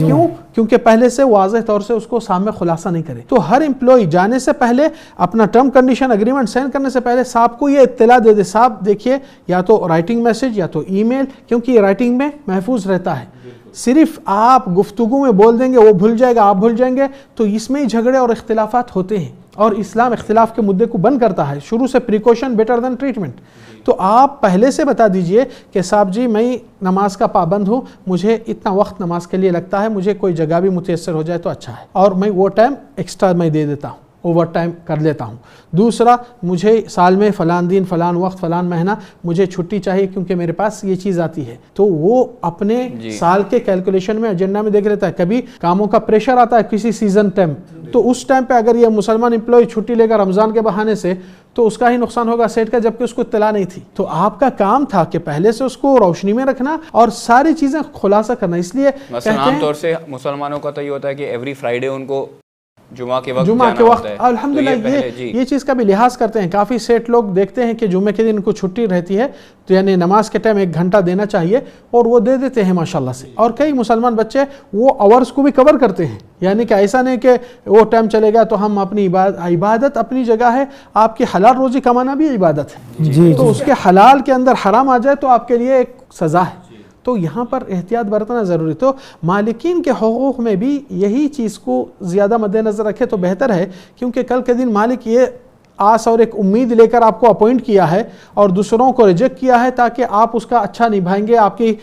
کیونکہ پہلے سے واضح طور سے اس کو سامنے خلاصہ نہیں کرے. تو ہر امپلائی جانے سے پہلے اپنا ٹرم کنڈیشن اگریمنٹ سائن کرنے سے پہلے صاحب کو یہ اطلاع دے دے، صاحب دیکھیے یا تو رائٹنگ میسج یا تو ای میل، کیونکہ یہ رائٹنگ میں محفوظ رہتا ہے. صرف آپ گفتگو میں بول دیں گے، وہ بھول جائے گا، آپ بھول جائیں گے، تو اس میں جھگڑے اور اختلافات ہوتے ہیں. اور اسلام اختلاف کے مدعے کو بند کرتا ہے، شروع سے پریکوشن بیٹر دین ٹریٹمنٹ. تو آپ پہلے سے بتا دیجئے کہ صاحب جی میں نماز کا پابند ہوں، مجھے اتنا وقت نماز کے لیے لگتا ہے، مجھے کوئی جگہ بھی متیسر ہو جائے تو اچھا ہے، اور میں وہ ٹائم ایکسٹرا میں دے دیتا ہوں، اوور ٹائم کر لیتا ہوں. دوسرا، مجھے سال میں فلان دن فلان وقت فلان مہینہ مجھے چھٹی چاہیے کیونکہ میرے پاس یہ چیز آتی ہے. تو وہ اپنے سال کے کیلکولیشن میں ایجنڈا میں دیکھ لیتا ہے. کبھی کاموں کا پریشر آتا ہے کسی سیزن ٹائم، تو اس ٹائم پہ اگر یہ مسلمان امپلائی چھٹی لے گا رمضان کے بہانے سے تو اس کا ہی نقصان ہوگا سیٹ کا، جبکہ اس کو اطلاع نہیں تھی. تو آپ کا کام تھا کہ پہلے سے اس کو روشنی میں رکھنا اور ساری چیزیں خلاصہ کرنا. اس لیے عام طور سے مسلمانوں کا تو یہ ہوتا ہے کہ ایوری فرائیڈے ان کو جمعہ کے وقت الحمدللہ یہ چیز کا بھی لحاظ کرتے ہیں. کافی سیٹ لوگ دیکھتے ہیں کہ جمعے کے دن کو چھٹی رہتی ہے تو یعنی نماز کے ٹائم 1 گھنٹہ دینا چاہیے، اور وہ دے دیتے ہیں ماشاءاللہ سے. اور کئی مسلمان بچے وہ آورز کو بھی کور کرتے ہیں، یعنی کہ ایسا نہیں کہ وہ ٹائم چلے گا تو ہم اپنی عبادت اپنی جگہ ہے، آپ کی حلال روزی کمانا بھی عبادت ہے. تو اس کے حلال کے اندر حرام آ جائے تو آپ کے لیے ایک سزا ہے. تو یہاں پر احتیاط برتنا ضروری. تو مالکین کے حقوق میں بھی یہی چیز کو زیادہ مد نظر رکھے تو بہتر ہے، کیونکہ کل کے دن مالک یہ آس اور ایک امید لے کر آپ کو اپوائنٹ کیا ہے اور دوسروں کو ریجیکٹ کیا ہے تاکہ آپ اس کا اچھا نبھائیں گے، آپ کی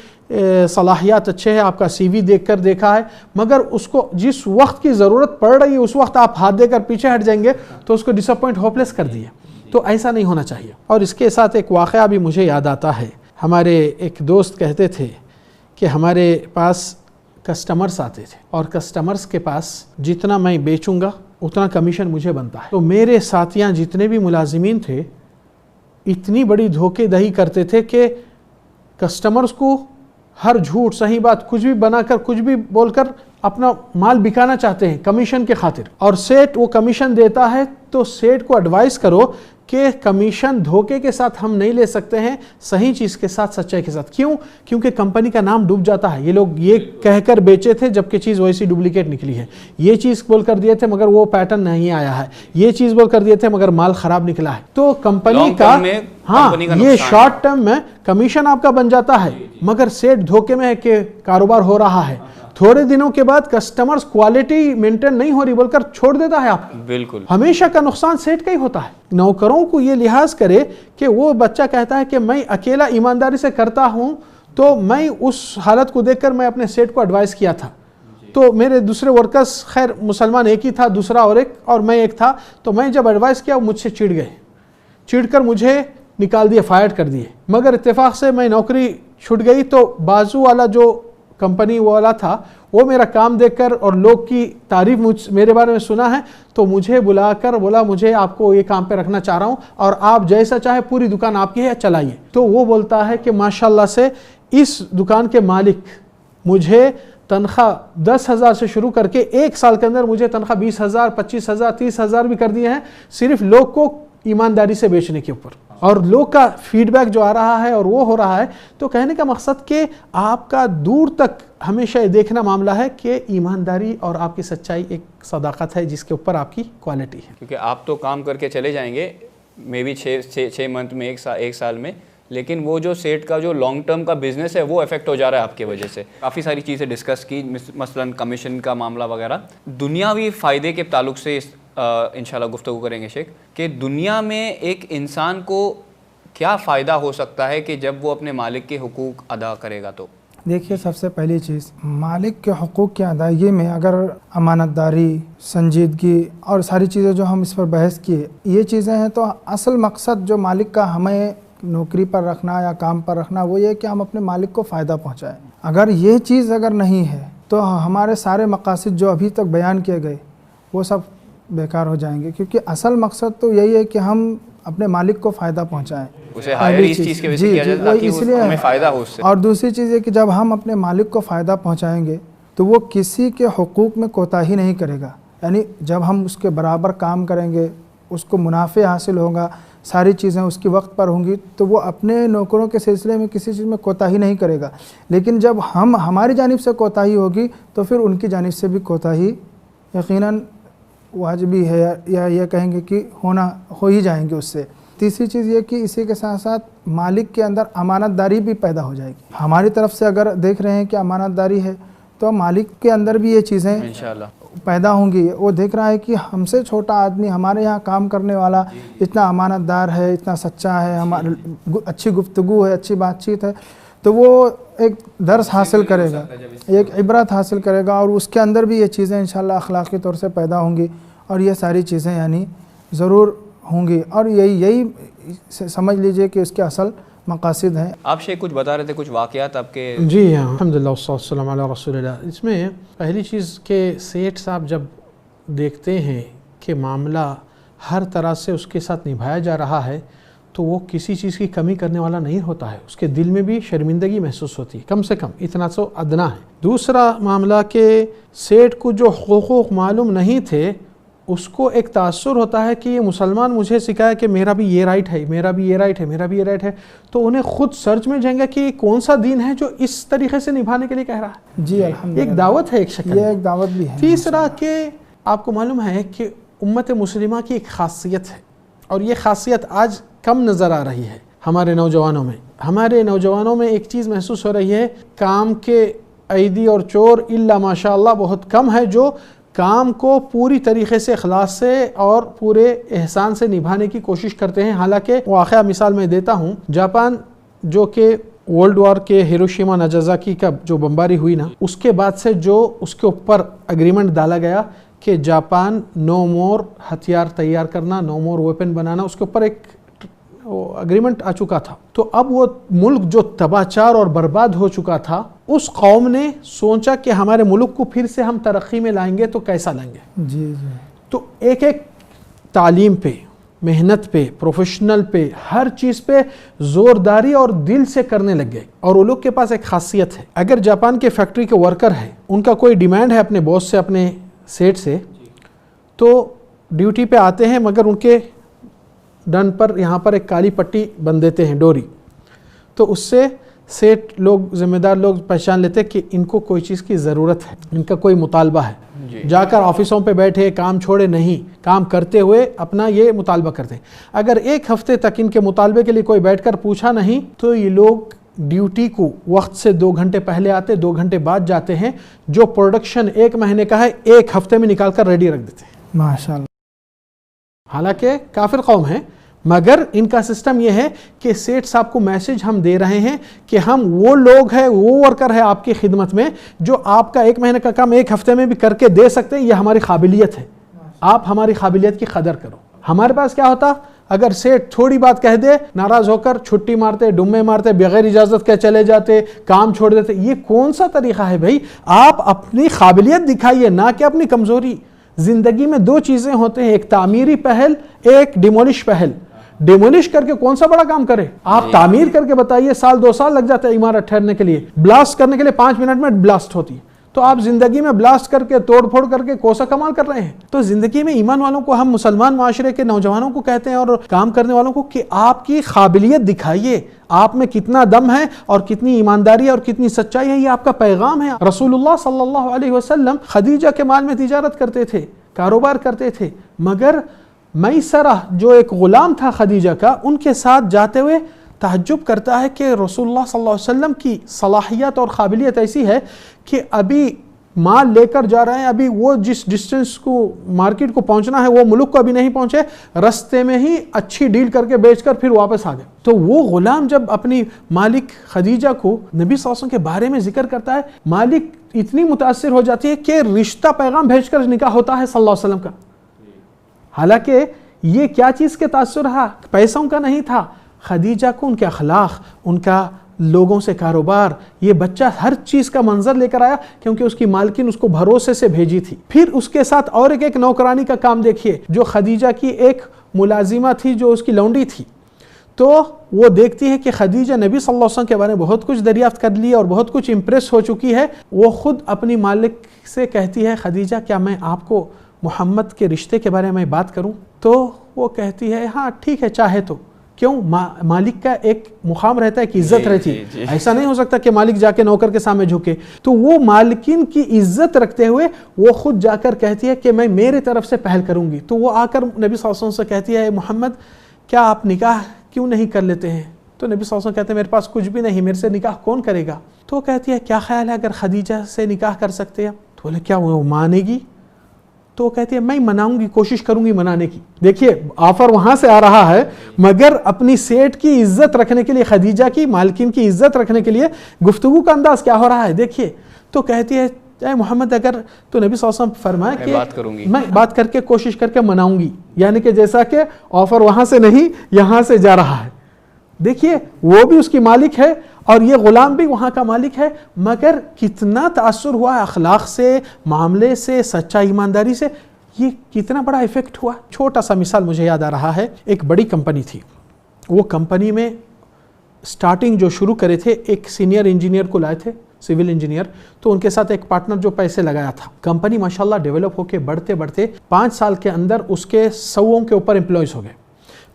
صلاحیات اچھے ہیں، آپ کا سی وی دیکھ کر دیکھا ہے، مگر اس کو جس وقت کی ضرورت پڑ رہی ہے اس وقت آپ ہاتھ دے کر پیچھے ہٹ جائیں گے تو اس کو ڈس اپوائنٹ ہوپلیس کر دیے. تو ایسا نہیں ہونا چاہیے. اور اس کے ساتھ ایک واقعہ بھی مجھے یاد آتا ہے. ہمارے ایک دوست کہتے تھے کہ ہمارے پاس کسٹمرز آتے تھے اور کسٹمرز کے پاس جتنا میں بیچوں گا اتنا کمیشن مجھے بنتا ہے. تو میرے ساتھیاں جتنے بھی ملازمین تھے اتنی بڑی دھوکے دہی کرتے تھے کہ کسٹمرز کو ہر جھوٹ صحیح بات کچھ بھی بنا کر کچھ بھی بول کر اپنا مال بکانا چاہتے ہیں کمیشن کے خاطر، اور سیٹ وہ کمیشن دیتا ہے تو سیٹ کو ایڈوائز کرو کہ کمیشن دھوکے کے ساتھ ہم نہیں لے سکتے ہیں، صحیح چیز کے ساتھ، سچائی کے ساتھ۔ کیوں؟ کیونکہ کمپنی کا نام ڈوب جاتا ہے۔ یہ لوگ یہ کہہ کر بیچے تھے جبکہ چیز ویسی ڈپلیکیٹ نکلی ہے، یہ چیز بول کر دیے تھے مگر وہ پیٹرن نہیں آیا ہے، یہ چیز بول کر دیے تھے مگر مال خراب نکلا ہے۔ تو کمپنی کا ہاں یہ شارٹ ٹرم میں کمیشن آپ کا بن جاتا ہے، مگر سیٹ دھوکے میں ہے کہ کاروبار ہو رہا ہے، تھوڑے دنوں کے بعد کسٹمرز کوالٹی مینٹین نہیں ہو رہی بول کر چھوڑ دیتا ہے آپ کو۔ بالکل ہمیشہ کا نقصان سیٹ کا ہی ہوتا ہے۔ نوکروں کو یہ لحاظ کرے کہ وہ بچہ کہتا ہے کہ میں اکیلا ایمانداری سے کرتا ہوں، تو میں اس حالت کو دیکھ کر میں اپنے سیٹ کو ایڈوائز کیا تھا، تو میرے دوسرے ورکرز خیر مسلمان ایک ہی تھا، دوسرا اور میں ایک تھا، تو میں جب ایڈوائز کیا مجھ سے چڑ گئے، چڑ کر مجھے نکال دیے، فائر کر دیے، مگر اتفاق سے میں نوکری چھوٹ گئی تو بازو والا جو کمپنی والا تھا وہ میرا کام دیکھ کر اور لوگ کی تعریف میرے بارے میں سنا ہے تو مجھے بلا کر بولا مجھے آپ کو یہ کام پہ رکھنا چاہ رہا ہوں اور آپ جیسا چاہے پوری دکان آپ کی ہے چلائیے۔ تو وہ بولتا ہے کہ ماشاءاللہ سے اس دکان کے مالک مجھے تنخواہ 10,000 سے شروع کر کے ایک سال کے اندر مجھے تنخواہ 20,000 25,000 30,000 بھی کر دیے ہیں، صرف لوگ کو ایمانداری سے بیچنے کے اوپر، اور لوگ کا فیڈ بیک جو آ رہا ہے اور وہ ہو رہا ہے۔ تو کہنے کا مقصد کہ آپ کا دور تک ہمیشہ یہ دیکھنا معاملہ ہے کہ ایمانداری اور آپ کی سچائی ایک صداقت ہے جس کے اوپر آپ کی کوالٹی ہے، کیونکہ آپ تو کام کر کے چلے جائیں گے مے بی 6 منتھ میں ایک سال میں، لیکن وہ جو سیٹ کا جو لانگ ٹرم کا بزنس ہے وہ افیکٹ ہو جا رہا ہے آپ کی وجہ سے۔ کافی ساری چیزیں ڈسکس کی، مثلاً کمیشن کا معاملہ وغیرہ۔ دنیاوی فائدے کے تعلق سے انشاءاللہ گفتگو کریں گے شیخ، کہ دنیا میں ایک انسان کو کیا فائدہ ہو سکتا ہے کہ جب وہ اپنے مالک کے حقوق ادا کرے گا؟ تو دیکھیے سب سے پہلی چیز مالک کے حقوق کی ادائیگی میں اگر امانت داری، سنجیدگی اور ساری چیزیں جو ہم اس پر بحث کیے یہ چیزیں ہیں، تو اصل مقصد جو مالک کا ہمیں نوکری پر رکھنا یا کام پر رکھنا وہ یہ کہ ہم اپنے مالک کو فائدہ پہنچائیں۔ اگر یہ چیز اگر نہیں ہے تو ہمارے سارے مقاصد جو ابھی تک بیان کیے گئے وہ سب بیکار ہو جائیں گے، کیونکہ اصل مقصد تو یہی ہے کہ ہم اپنے مالک کو فائدہ پہنچائیں، اسے ہائر اس چیز کے وجہ سے کیا جائے تاکہ ہمیں فائدہ ہو اس سے۔ اور دوسری چیز یہ کہ جب ہم اپنے مالک کو فائدہ پہنچائیں گے تو وہ کسی کے حقوق میں کوتاہی نہیں کرے گا، یعنی جب ہم اس کے برابر کام کریں گے، اس کو منافع حاصل ہوگا، ساری چیزیں اس کی وقت پر ہوں گی، تو وہ اپنے نوکروں کے سلسلے میں کسی چیز میں کوتاہی نہیں کرے گا۔ لیکن جب ہماری جانب سے کوتاہی ہوگی تو پھر ان کی جانب سے بھی کوتاہی یقیناً واجبی ہے، یا یہ کہیں گے کہ ہو ہی جائیں گے اس سے۔ تیسری چیز یہ کہ اسی کے ساتھ ساتھ مالک کے اندر امانت داری بھی پیدا ہو جائے گی۔ ہماری طرف سے اگر دیکھ رہے ہیں کہ امانت داری ہے تو مالک کے اندر بھی یہ چیزیں انشاءاللہ پیدا ہوں گی۔ وہ دیکھ رہا ہے کہ ہم سے چھوٹا آدمی ہمارے یہاں کام کرنے والا اتنا امانت دار ہے، اتنا سچا ہے، اچھی گفتگو ہے، اچھی بات چیت ہے، تو وہ ایک درس حاصل کرے گا، ایک عبرت حاصل کرے گا، اور اس کے اندر بھی یہ چیزیں انشاءاللہ اخلاقی طور سے پیدا ہوں گی، اور یہ ساری چیزیں یعنی ضرور ہوں گی، اور یہی سمجھ لیجئے کہ اس کے اصل مقاصد ہیں۔ آپ شیخ کچھ بتا رہے تھے، کچھ واقعات آپ کے؟ جی ہاں، الحمدللہ والصلاۃ والسلام علی رسول اللہ۔ اس میں پہلی چیز کہ سیٹ صاحب جب دیکھتے ہیں کہ معاملہ ہر طرح سے اس کے ساتھ نبھایا جا رہا ہے تو وہ کسی چیز کی کمی کرنے والا نہیں ہوتا ہے، اس کے دل میں بھی شرمندگی محسوس ہوتی ہے، کم سے کم اتنا سو ادنا ہے۔ دوسرا معاملہ کہ سیٹ کو جو حقوق معلوم نہیں تھے اس کو ایک تاثر ہوتا ہے کہ یہ مسلمان مجھے سکھایا کہ میرا بھی یہ رائٹ ہے، میرا بھی یہ رائٹ ہے، میرا بھی یہ رائٹ ہے، تو انہیں خود سرچ میں جائیں گے کہ کون سا دین ہے جو اس طریقے سے نبھانے کے لیے کہہ رہا ہے۔ جی الحمدللہ، ایک دعوت ہے ایک شکل، یہ ایک دعوت بھی ہے۔ تیسرا کہ آپ کو معلوم ہے کہ امت مسلمہ کی ایک خاصیت ہے، اور یہ خاصیت آج کم نظر آ رہی ہے ہمارے نوجوانوں میں ایک چیز محسوس ہو رہی ہے، کام کے عیدی اور چور الا ماشاءاللہ بہت کم ہے جو کام کو پوری طریقے سے اخلاص سے اور پورے احسان سے نبھانے کی کوشش کرتے ہیں۔ حالانکہ واقعہ مثال میں دیتا ہوں، جاپان جو کہ ورلڈ وار کے ہیروشیما ناگاساکی کا جو بمباری ہوئی نا، اس کے بعد سے جو اس کے اوپر اگریمنٹ ڈالا گیا کہ جاپان نو مور ہتھیار تیار کرنا، نو مور ویپن بنانا، اس کے اوپر ایک اگریمنٹ آ چکا تھا، تو اب وہ ملک جو تباہ چار اور برباد ہو چکا تھا، اس قوم نے سوچا کہ ہمارے ملک کو پھر سے ہم ترقی میں لائیں گے تو کیسا لائیں گے۔ جی جی، تو ایک تعلیم پہ محنت پہ، پروفیشنل پہ، ہر چیز پہ زورداری اور دل سے کرنے لگ گئے. اور وہ لوگ کے پاس ایک خاصیت ہے، اگر جاپان کے فیکٹری کے ورکر ہے، ان کا کوئی ڈیمانڈ ہے اپنے باس سے، اپنے سیٹ سے، تو ڈیوٹی پہ آتے ہیں مگر ان کے ڈن پر یہاں پر ایک کالی پٹی بند دیتے ہیں، ڈوری. تو اس سے سیٹ لوگ، ذمہ دار لوگ پہچان لیتے کہ ان کو کوئی چیز کی ضرورت ہے، ان کا کوئی مطالبہ ہے. جا کر آفسوں پہ بیٹھے کام چھوڑے نہیں، کام کرتے ہوئے اپنا یہ مطالبہ کرتے ہیں. اگر ایک ہفتے تک ان کے مطالبے کے لیے کوئی بیٹھ کر پوچھا نہیں تو یہ لوگ ڈیوٹی کو وقت سے 2 گھنٹے پہلے آتے، 2 گھنٹے بعد جاتے ہیں. جو پروڈکشن 1 مہینے کا ہے 1 ہفتے میں نکال کر ریڈی رکھ دیتے ہیں. ماشاءاللہ. حالانکہ کافر قوم ہیں، مگر ان کا سسٹم یہ ہے کہ سیٹ صاحب کو میسج ہم دے رہے ہیں کہ ہم وہ لوگ ہیں، وہ ورکر ہے آپ کی خدمت میں جو آپ کا 1 مہینے کا کام 1 ہفتے میں بھی کر کے دے سکتے ہیں. یہ ہماری قابلیت ہے، آپ ہماری قابلیت کی قدر کرو. ہمارے پاس کیا ہوتا، اگر سیٹ تھوڑی بات کہہ دے ناراض ہو کر چھٹی مارتے، ڈمے مارتے، بغیر اجازت کے چلے جاتے، کام چھوڑ دیتے. یہ کون سا طریقہ ہے بھائی؟ آپ اپنی قابلیت دکھائیے، نہ کہ اپنی کمزوری. زندگی میں 2 چیزیں ہوتے ہیں، ایک تعمیری پہل، ایک ڈیمولش پہل. ڈیمولش کر کے کون سا بڑا کام کرے؟ آپ تعمیر کر کے بتائیے، 1-2 سال لگ جاتا ہے عمارت ٹھہرنے کے لیے. بلاسٹ کرنے کے لیے 5 منٹ میں بلاسٹ ہوتی ہے. تو آپ زندگی میں بلاسٹ کر کے، توڑ پھوڑ کر کے کوسا کمال کر رہے ہیں. تو زندگی میں ایمان والوں کو، ہم مسلمان معاشرے کے نوجوانوں کو کہتے ہیں اور کام کرنے والوں کو کہ آپ کی قابلیت دکھائیے، آپ میں کتنا دم ہے اور کتنی ایمانداری اور کتنی سچائی ہے. یہ آپ کا پیغام ہے. رسول اللہ صلی اللہ علیہ وسلم خدیجہ کے مال میں تجارت کرتے تھے، کاروبار کرتے تھے، مگر میسرہ جو ایک غلام تھا خدیجہ کا، ان کے ساتھ جاتے ہوئے تعجب کرتا ہے کہ رسول اللہ صلی اللہ علیہ وسلم کی صلاحیت اور قابلیت ایسی ہے کہ ابھی مال لے کر جا رہے ہیں، ابھی وہ جس ڈسٹنس کو مارکیٹ کو پہنچنا ہے وہ ملک کو ابھی نہیں پہنچے، رستے میں ہی اچھی ڈیل کر کے بیچ کر پھر واپس آ گئے. تو وہ غلام جب اپنی مالک خدیجہ کو نبی صلی اللہ علیہ وسلم کے بارے میں ذکر کرتا ہے، مالک اتنی متاثر ہو جاتی ہے کہ رشتہ پیغام بھیج کر نکاح ہوتا ہے صلی اللہ علیہ وسلم کا. حالانکہ یہ کیا چیز کے تاثر رہا؟ پیسوں کا نہیں تھا. خدیجہ کو ان کے اخلاق، ان کا لوگوں سے کاروبار، یہ بچہ ہر چیز کا منظر لے کر آیا کیونکہ اس کی مالکن اس کو بھروسے سے بھیجی تھی. پھر اس کے ساتھ اور ایک نوکرانی کا کام دیکھیے جو خدیجہ کی ایک ملازمہ تھی، جو اس کی لونڈی تھی. تو وہ دیکھتی ہے کہ خدیجہ نبی صلی اللہ علیہ وسلم کے بارے میں بہت کچھ دریافت کر لی اور بہت کچھ امپریس ہو چکی ہے. وہ خود اپنی مالک سے کہتی ہے، خدیجہ کیا میں آپ کو محمد کے رشتے کے بارے میں بات کروں؟ تو وہ کہتی ہے ہاں ٹھیک ہے چاہے تو. کیوں؟ مالک کا ایک مقام رہتا ہے کہ عزت رہتی ہے. ایسا نہیں ہو سکتا کہ مالک جا کے نوکر کے سامنے جھکے. تو وہ مالکین کی عزت رکھتے ہوئے وہ خود جا کر کہتی ہے کہ میں میرے طرف سے پہل کروں گی. تو وہ آ کر نبی صلی اللہ علیہ وسلم سے کہتی ہے، محمد کیا آپ نکاح کیوں نہیں کر لیتے ہیں؟ تو نبی صلی اللہ علیہ وسلم کہتے ہیں میرے پاس کچھ بھی نہیں، میرے سے نکاح کون کرے گا؟ تو کہتی ہے کیا خیال ہے اگر خدیجہ سے نکاح کر سکتے ہیں؟ تو بولے کیا وہ مانے گی؟ تو وہ کہتی ہے میں مناؤں گی، کوشش کروں گی منانے کی. دیکھیے آفر وہاں سے آ رہا ہے، مگر اپنی سیٹ کی عزت رکھنے کے لیے، خدیجہ کی مالکین کی عزت رکھنے کے لیے گفتگو کا انداز کیا ہو رہا ہے دیکھیے. تو کہتی ہے اے محمد اگر، تو نبی صلی اللہ علیہ وسلم فرمائے کہ میں بات کر کے کوشش کر کے مناؤں گی. یعنی کہ جیسا کہ آفر وہاں سے نہیں یہاں سے جا رہا ہے. دیکھیے وہ بھی اس کی مالک ہے اور یہ غلام بھی وہاں کا مالک ہے، مگر کتنا تاثر ہوا ہے اخلاق سے، معاملے سے، سچا ایمانداری سے. یہ کتنا بڑا ایفیکٹ ہوا. چھوٹا سا مثال مجھے یاد آ رہا ہے. ایک بڑی کمپنی تھی، وہ کمپنی میں سٹارٹنگ جو شروع کرے تھے ایک سینئر انجینئر کو لائے تھے، سول انجینئر. تو ان کے ساتھ ایک پارٹنر جو پیسے لگایا تھا. کمپنی ماشاءاللہ ڈیولپ ہو کے بڑھتے بڑھتے 5 سال کے اندر اس کے 100 کے اوپر امپلائیز ہو گئے.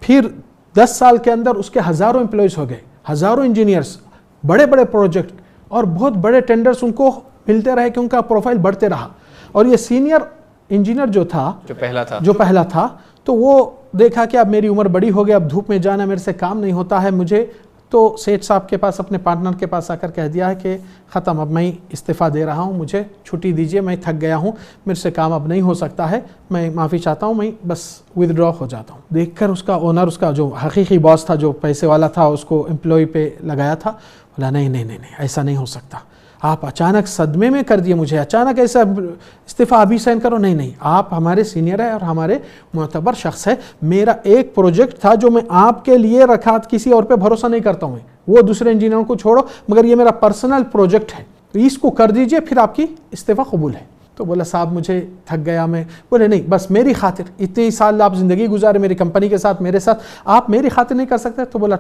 پھر 10 سال کے اندر اس کے ہزاروں امپلائیز ہو گئے، ہزاروں انجینئرز، بڑے بڑے پروجیکٹ اور بہت بڑے ٹینڈرز ان کو ملتے رہے کہ ان کا پروفائل بڑھتے رہا. اور یہ سینئر انجینئر جو پہلا تھا تو وہ دیکھا کہ اب میری عمر بڑی ہو گئی، اب دھوپ میں جانا میرے سے کام نہیں ہوتا ہے مجھے. تو سیٹ صاحب کے پاس، اپنے پارٹنر کے پاس آ کر کہہ دیا ہے کہ ختم، اب میں استعفیٰ دے رہا ہوں، مجھے چھٹی دیجیے، میں تھک گیا ہوں، میرے سے کام اب نہیں ہو سکتا ہے، میں معافی چاہتا ہوں، میں بس ودرا ہو جاتا ہوں. دیکھ کر اس کا اونر، اس کا جو حقیقی باس تھا، جو پیسے والا تھا، اس کو امپلائی پہ لگایا تھا. بولا نہیں ایسا نہیں ہو سکتا، آپ اچانک صدمے میں کر دیے مجھے، اچانک ایسا استعفیٰ ابھی سائن کرو. نہیں آپ ہمارے سینئر ہیں اور ہمارے معتبر شخص ہے. میرا ایک پروجیکٹ تھا جو میں آپ کے لیے رکھا، کسی اور پہ بھروسہ نہیں کرتا ہوں، وہ دوسرے انجینئروں کو چھوڑو، مگر یہ میرا پرسنل پروجیکٹ ہے، اس کو کر دیجئے، پھر آپ کی استعفیٰ قبول ہے. تو بولا صاحب مجھے تھک گیا میں. بولے نہیں بس میری خاطر, اتنے سال آپ زندگی گزارے میری کمپنی کے ساتھ میرے ساتھ, آپ میری خاطر نہیں کر سکتے؟ تو بولا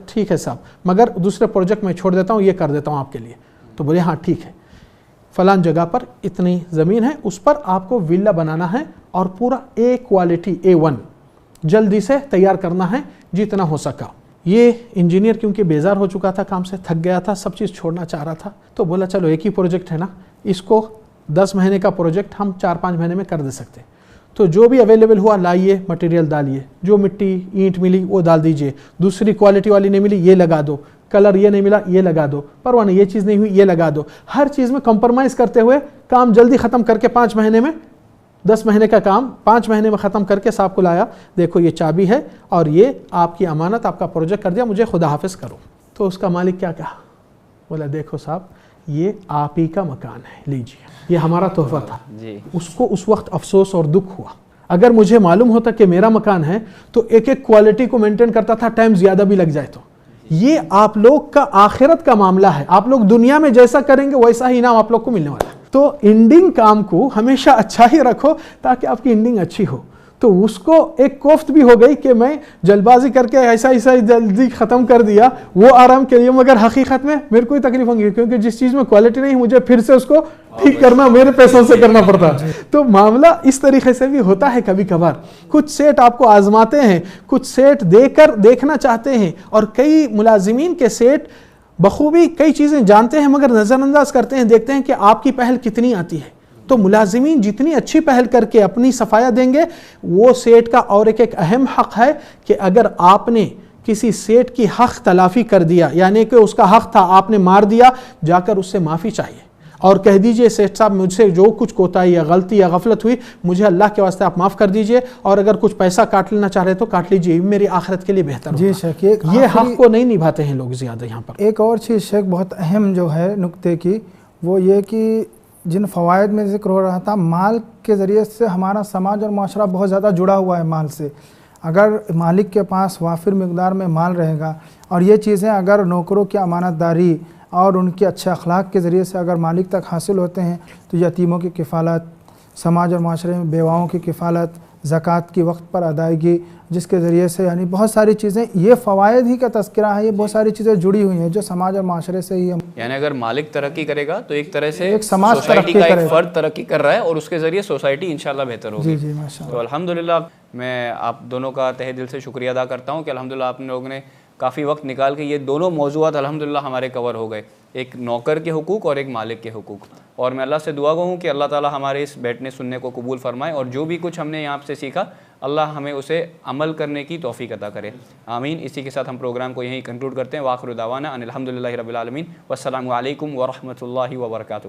ٹھیک ہے صاحب, مگر دوسرے پروجیکٹ میں چھوڑ دیتا ہوں, یہ کر دیتا ہوں آپ کے لیے. تو بولے ہاں ٹھیک ہے, فلان جگہ پر اتنی زمین ہے, اس پر آپ کو ولا بنانا ہے اور پورا اے کوالٹی A1 جلدی سے تیار کرنا ہے جتنا ہو سکا. یہ انجینئر کیونکہ بیزار ہو چکا تھا کام سے, تھک گیا تھا, سب چیز چھوڑنا چاہ رہا تھا. تو بولا چلو ایک ہی پروجیکٹ ہے نا, اس کو 10 مہینے کا پروجیکٹ ہم 4-5 مہینے میں کر دے سکتے. تو جو بھی اویلیبل ہوا لائیے, مٹیریل ڈالیے, جو مٹی اینٹ ملی وہ ڈال دیجئے, دوسری کوالٹی والی نہیں ملی یہ لگا دو, کلر یہ نہیں ملا یہ لگا دو, پرواہ نہیں یہ چیز نہیں ہوئی یہ لگا دو. ہر چیز میں کمپرمائز کرتے ہوئے کام جلدی ختم کر کے 5 مہینے میں, 10 مہینے کا کام 5 مہینے میں ختم کر کے صاحب کو لایا, دیکھو یہ چابی ہے اور یہ آپ کی امانت, آپ کا پروجیکٹ کر دیا, مجھے خدا حافظ کرو. تو اس کا مالک کیا کہا؟ بولا دیکھو صاحب یہ آپ ہی کا مکان ہے, لیجیے, یہ ہمارا تحفہ تھا. اس کو اس وقت افسوس اور دکھ ہوا. اگر مجھے معلوم ہوتا کہ میرا مکان ہے تو ایک ایک کوالٹی کو مینٹین کرتا تھا, ٹائم زیادہ بھی لگ جائے. تو یہ آپ لوگ کا آخرت کا معاملہ ہے, آپ لوگ دنیا میں جیسا کریں گے ویسا ہی انعام آپ لوگ کو ملنے والا ہے. تو انڈنگ کام کو ہمیشہ اچھا ہی رکھو تاکہ آپ کی انڈنگ اچھی ہو. تو اس کو ایک کوفت بھی ہو گئی کہ میں جلد بازی کر کے ایسا جلدی ختم کر دیا, وہ آرام کے لیے, مگر حقیقت میں میرے کو ہی تکلیف ہوں گی کیونکہ جس چیز میں کوالٹی نہیں مجھے پھر سے اس کو ٹھیک کرنا میرے پیسوں سے کرنا پڑتا. تو معاملہ اس طریقے سے بھی ہوتا ہے کبھی کبھار. کچھ سیٹ آپ کو آزماتے ہیں, کچھ سیٹ دے کر دیکھنا چاہتے ہیں, اور کئی ملازمین کے سیٹ بخوبی کئی چیزیں جانتے ہیں مگر نظر انداز کرتے ہیں, دیکھتے ہیں کہ آپ کی پہل کتنی آتی ہے. تو ملازمین جتنی اچھی پہل کر کے اپنی صفایا دیں گے, وہ سیٹ کا اور ایک اہم حق ہے کہ اگر آپ نے کسی سیٹ کی حق تلافی کر دیا, یعنی کہ اس کا حق تھا آپ نے مار دیا, جا کر اس سے معافی چاہیے اور کہہ دیجئے سیٹ صاحب مجھ سے جو کچھ کوتاہی یا غلطی یا غفلت ہوئی مجھے اللہ کے واسطے آپ معاف کر دیجئے, اور اگر کچھ پیسہ کاٹ لینا چاہ رہے تو کاٹ لیجئے, میری آخرت کے لیے بہتر جی ہوگا. یہ حق کو نہیں نبھاتے ہیں لوگ زیادہ یہاں پر. ایک اور چیز شیخ بہت اہم جو ہے نکتے کی, وہ یہ کہ جن فوائد میں ذکر ہو رہا تھا, مال کے ذریعے سے ہمارا سماج اور معاشرہ بہت زیادہ جڑا ہوا ہے مال سے. اگر مالک کے پاس وافر مقدار میں مال رہے گا, اور یہ چیزیں اگر نوکروں کی امانت داری اور ان کے اچھے اخلاق کے ذریعے سے اگر مالک تک حاصل ہوتے ہیں, تو یتیموں کی کفالت, سماج اور معاشرے میں بیواؤں کی کفالت, زکوٰۃ کی وقت پر ادائیگی, جس کے ذریعے سے یعنی بہت ساری چیزیں, یہ فوائد ہی کا تذکرہ ہے, یہ بہت ساری چیزیں جڑی ہوئی ہیں جو سماج اور معاشرے سے ہی. یعنی اگر مالک ترقی کرے گا تو ایک طرح سے ایک سماج سوسائٹی کا ایک فرد ترقی کر رہا ہے, اور اس کے ذریعے سوسائٹی انشاءاللہ بہتر ہوگی. جی ماشاء اللہ. تو الحمدللہ میں آپ دونوں کا تہہ دل سے شکریہ ادا کرتا ہوں کہ الحمدللہ آپ لوگوں نے کافی وقت نکال کے یہ دونوں موضوعات الحمدللہ ہمارے کور ہو گئے, ایک نوکر کے حقوق اور ایک مالک کے حقوق. اور میں اللہ سے دعا گو ہوں کہ اللہ تعالی ہمارے اس بیٹھنے سننے کو قبول فرمائے, اور جو بھی کچھ ہم نے یہاں سے سیکھا اللہ ہمیں اسے عمل کرنے کی توفیق عطا کرے, آمین. اسی کے ساتھ ہم پروگرام کو یہیں کنکلوڈ کرتے ہیں. وآخر دعوانا ان الحمدللہ رب العالمین, والسلام علیکم ورحمۃ اللہ وبرکاتہ.